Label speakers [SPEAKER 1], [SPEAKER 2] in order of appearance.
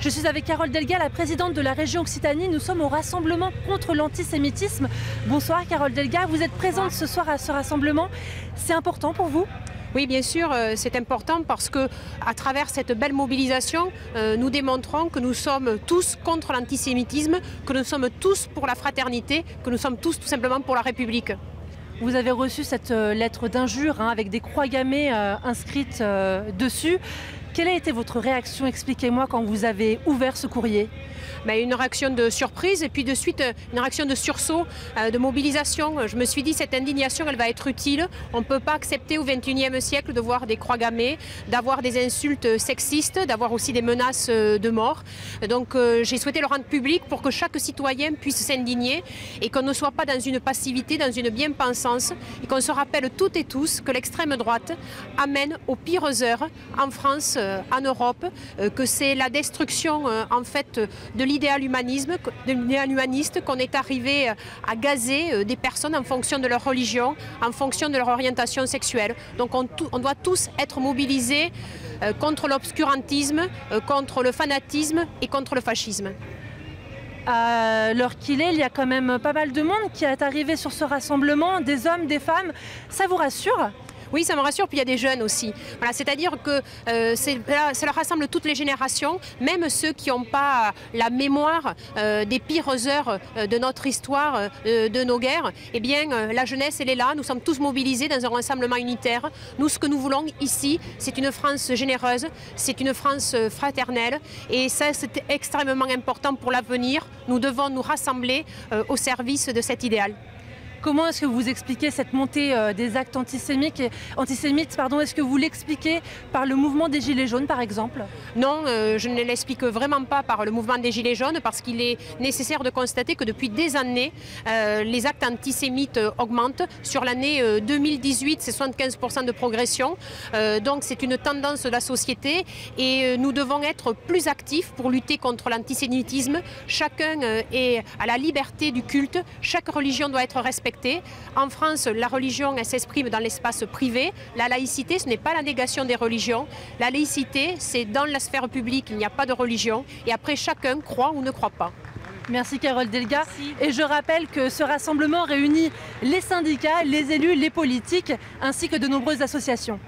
[SPEAKER 1] Je suis avec Carole Delga, la présidente de la région Occitanie. Nous sommes au rassemblement contre l'antisémitisme. Bonsoir Carole Delga, vous êtes présente ce soir à ce rassemblement. C'est important pour vous ?
[SPEAKER 2] Oui, bien sûr, c'est important parce que à travers cette belle mobilisation, nous démontrons que nous sommes tous contre l'antisémitisme, que nous sommes tous pour la fraternité, que nous sommes tous tout simplement pour la République.
[SPEAKER 1] Vous avez reçu cette lettre d'injure avec des croix gammées inscrites dessus. Quelle a été votre réaction, expliquez-moi, quand vous avez ouvert ce courrier ?
[SPEAKER 2] Une réaction de surprise et puis de suite une réaction de sursaut, de mobilisation. Je me suis dit cette indignation elle va être utile. On ne peut pas accepter au XXIe siècle de voir des croix gammées, d'avoir des insultes sexistes, d'avoir aussi des menaces de mort. Donc j'ai souhaité le rendre public pour que chaque citoyen puisse s'indigner et qu'on ne soit pas dans une passivité, dans une bien-pensance et qu'on se rappelle toutes et tous que l'extrême droite amène aux pires heures en France, en Europe, que c'est la destruction en fait de l'idéal humaniste, qu'on est arrivé à gazer des personnes en fonction de leur religion, en fonction de leur orientation sexuelle. Donc on doit tous être mobilisés contre l'obscurantisme, contre le fanatisme et contre le fascisme.
[SPEAKER 1] À l'heure qu'il est, il y a quand même pas mal de monde qui est arrivé sur ce rassemblement, des hommes, des femmes. Ça vous rassure ?
[SPEAKER 2] Oui, ça me rassure, puis il y a des jeunes aussi. Voilà, c'est-à-dire que ça leur rassemble toutes les générations, même ceux qui n'ont pas la mémoire des pires heures de notre histoire, de nos guerres. Eh bien, la jeunesse, elle est là, nous sommes tous mobilisés dans un rassemblement unitaire. Nous, ce que nous voulons ici, c'est une France généreuse, c'est une France fraternelle, et ça, c'est extrêmement important pour l'avenir. Nous devons nous rassembler au service de cet idéal.
[SPEAKER 1] Comment est-ce que vous expliquez cette montée des actes antisémites ? Est-ce que vous l'expliquez par le mouvement des Gilets jaunes, par exemple ?
[SPEAKER 2] Non, je ne l'explique vraiment pas par le mouvement des Gilets jaunes, parce qu'il est nécessaire de constater que depuis des années, les actes antisémites augmentent. Sur l'année 2018, c'est 75% de progression. Donc c'est une tendance de la société et nous devons être plus actifs pour lutter contre l'antisémitisme. Chacun est à la liberté du culte, chaque religion doit être respectée. En France, la religion elle s'exprime dans l'espace privé. La laïcité, ce n'est pas la négation des religions. La laïcité, c'est dans la sphère publique, il n'y a pas de religion. Et après, chacun croit ou ne croit pas.
[SPEAKER 1] Merci Carole Delga. Merci. Et je rappelle que ce rassemblement réunit les syndicats, les élus, les politiques, ainsi que de nombreuses associations.